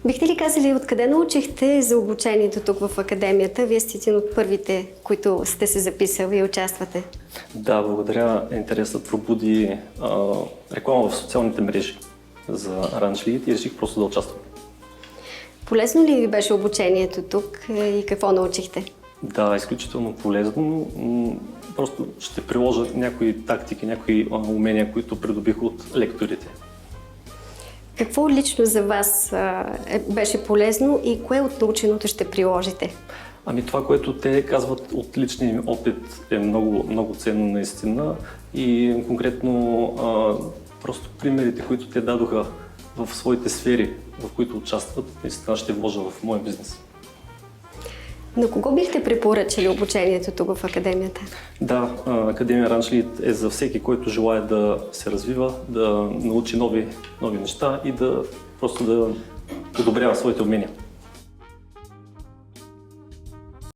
Бихте ли казали откъде научихте за обучението тук в академията? Вие сте един от първите, които сте се записали и участвате. Да, благодаря. Интересът пробуди реклама в социалните мрежи за Ranch Lead и реших просто да участвам. Полезно ли ви беше обучението тук и какво научихте? Да, изключително полезно. Просто ще приложа някои тактики, някои умения, които придобих от лекторите. Какво лично за вас беше полезно и кое от наученото ще приложите? Ами това, което те казват от личния им опит е много, много ценно наистина и конкретно просто примерите, които те дадоха в своите сфери, в които участват, наистина ще вложа в моя бизнес. На кого бихте препоръчали обучението тук в академията? Да, Академия Ranch Lead е за всеки, който желае да се развива, да научи нови неща и да просто да подобрява своите умения.